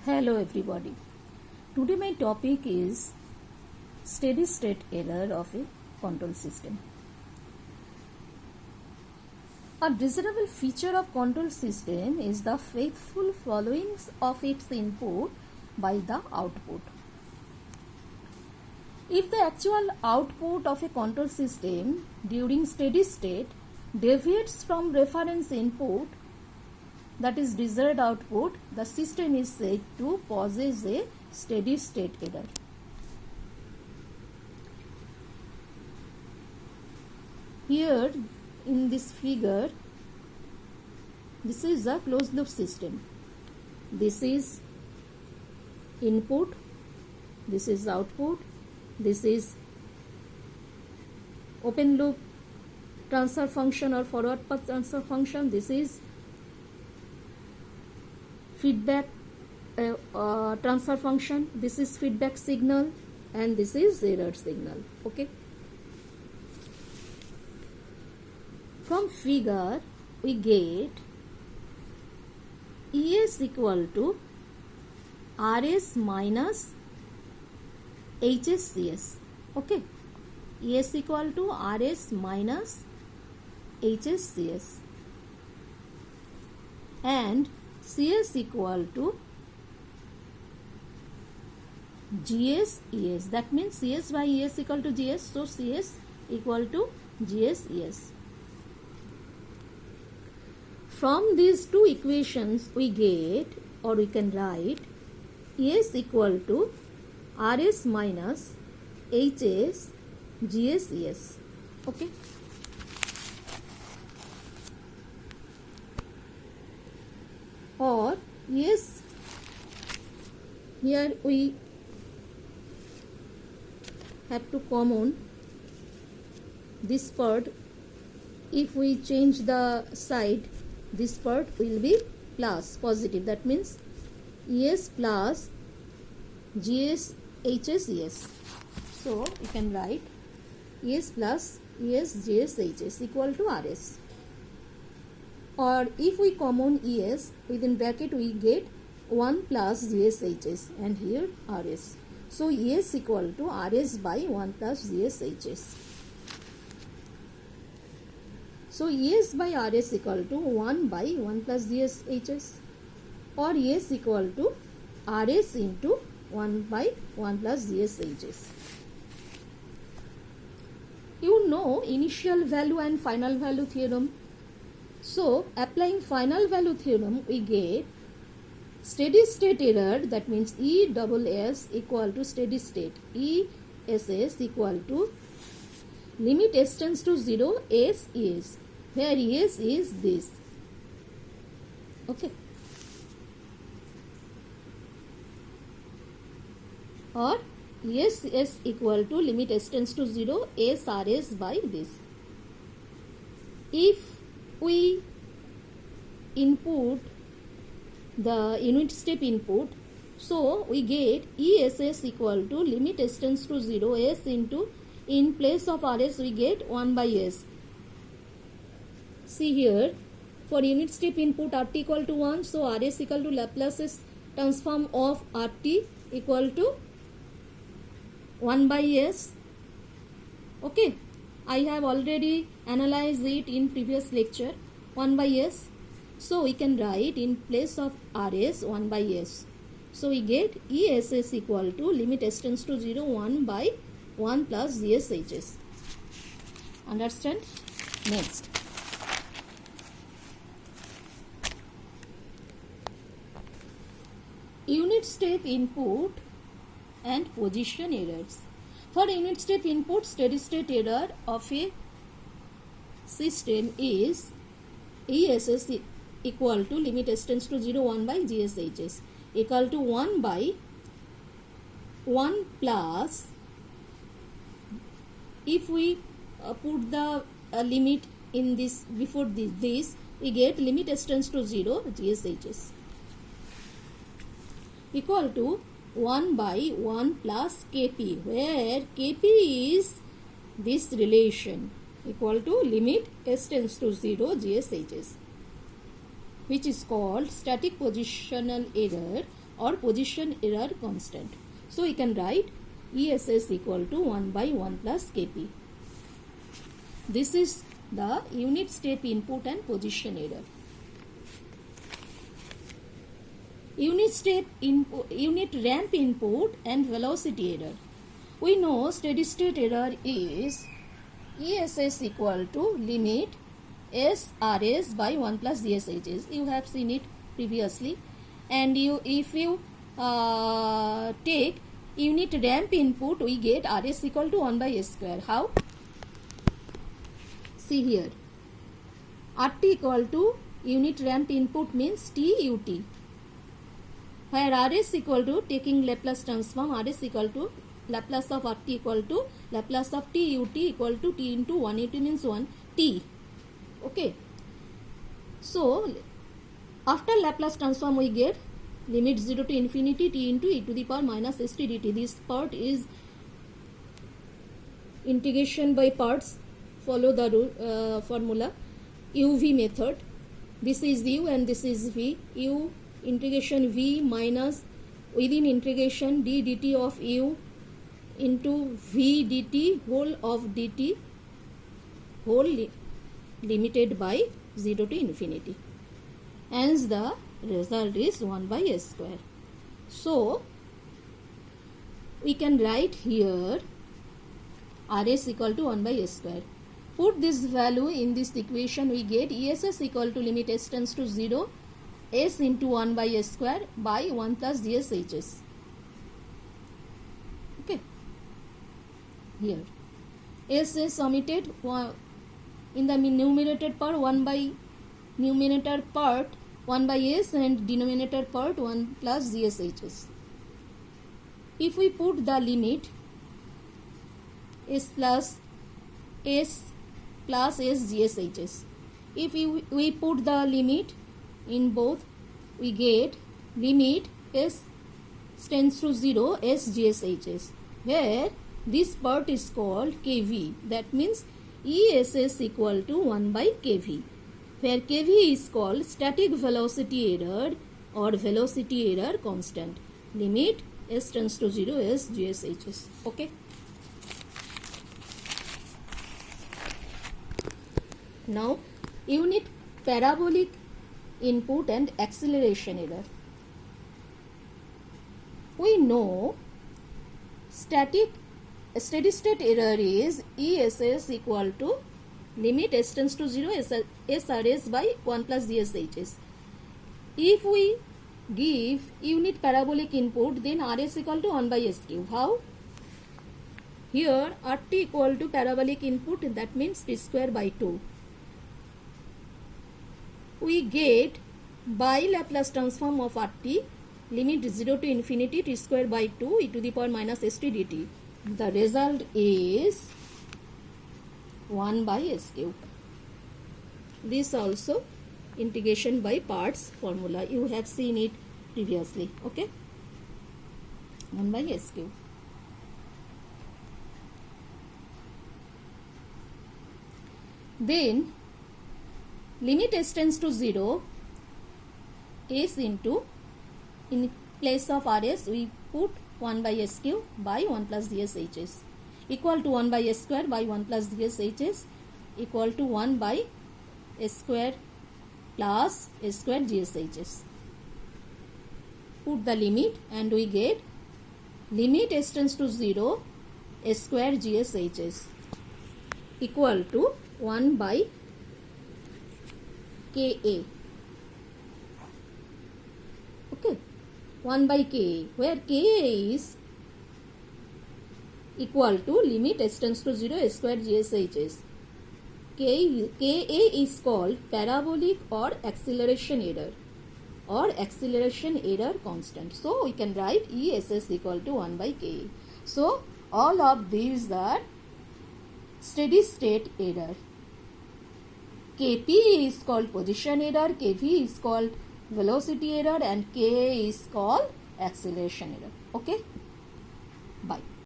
Hello everybody. Today my topic is steady state error of a control system. A desirable feature of control system is the faithful following of its input by the output. If the actual output of a control system during steady state deviates from reference input, that is desired output, the system is said to possess a steady state error. Here in this figure, this is a closed loop system. This is input, this is output, this is open loop transfer function or forward path transfer function, this is feedback transfer function, this is feedback signal, and this is error signal. Okay, from figure we get ES equal to RS minus HSCS. Okay, ES equal to RS minus HSCS and CS equal to GS ES. That means CS by ES equal to GS. So CS equal to GS ES. From these two equations we get, or we can write, ES equal to RS minus HS GS ES. Okay. Or yes, here we have to common this part. If we change the side, this part will be plus positive. That means ES plus GS HS ES. So you can write ES plus ES GS HS equal to RS. Or if we common ES, within bracket we get 1 plus GSHS and here RS. So ES equal to RS by 1 plus GSHS. So ES by RS equal to 1 by 1 plus GSHS, or ES equal to RS into 1 by 1 plus GSHS. You know initial value and final value theorem. So, applying final value theorem, we get steady state error, that means ESS equal to steady state. ESS equal to limit S tends to 0, S is, where S is this. Okay. Or ESS equal to limit S tends to 0, SRS by this. If we input the unit step input, so we get ESS equal to limit S tends to 0, S into, in place of RS we get 1 by S. See here, for unit step input RT equal to 1, so RS equal to Laplace transform of RT equal to 1 by S. Okay, I have already analyzed it in previous lecture, 1 by S. So we can write in place of RS 1 by S. So we get ESS equal to limit S tends to 0, 1 by 1 plus GSHS. Understand? Next. Unit step input and position errors. For unit step input, steady state error of a system is ESS equal to limit S tends to 0, 1 by GSHS equal to 1 by 1 plus, if we put the limit in this before this, we get limit S tends to 0 GSHS equal to 1 by 1 plus Kp, where Kp is this relation equal to limit S tends to 0 GSHS, which is called static positional error or position error constant. So we can write ESS equal to 1 by 1 plus Kp. This is the unit step input and position error. Unit ramp input and velocity error. We know steady state error is ESS equal to limit SRS by 1 plus DSHS. You have seen it previously. And if you take unit ramp input, we get RS equal to 1 by S square. How? See here. RT equal to unit ramp input means TUT. Where RS equal to, taking Laplace transform, RS equal to Laplace of RT equal to Laplace of TUT equal to T into 180 means 1 T. Okay. So, after Laplace transform we get limit 0 to infinity T into e to the power minus st dt. This part is integration by parts. Follow the formula UV method. This is U and this is V. U integration V minus within integration d dt of U into V dt whole of dt whole limited by 0 to infinity. Hence the result is 1 by S square. So we can write here RS equal to 1 by S square. Put this value in this equation, we get ESS equal to limit S tends to 0 S into 1 by S square by 1 plus DSHS. Okay. Here S is omitted in the numerator part 1 by numerator part 1 by S and denominator part 1 plus DSHS. If we put the limit S plus S DSHS, if we put the limit in both, we get limit S tends to 0 S DSHS, where this part is called kV. That means ESS equal to 1 by kV, where kV is called static velocity error or velocity error constant. Limit S tends to 0 S DSHS. Okay. Now unit parabolic input and acceleration error. We know steady state error is ESS equal to limit S tends to 0 SRS by 1 plus DSHS. If we give unit parabolic input, then RS equal to 1 by S cube. How? Here RT equal to parabolic input, that means T square by 2. We get by Laplace transform of RT, limit 0 to infinity T square by 2 e to the power minus st dt. The result is 1 by S cube. This also integration by parts formula. You have seen it previously. Okay. 1 by S cube. Then limit S tends to 0 S into, in place of RS we put 1 by S cube by 1 plus DSHS equal to 1 by S square by 1 plus DSHS equal to 1 by S square plus S square DSHS. Put the limit and we get limit S tends to 0 S square GSHS equal to 1 by Ka. Okay, 1 by Ka, where Ka is equal to limit S tends to 0 S square GSHS. Ka is called parabolic or acceleration error constant. So we can write ESS equal to 1 by Ka. So all of these are steady state error. Kp is called position error, Kv is called velocity error, and Ka is called acceleration error. Okay.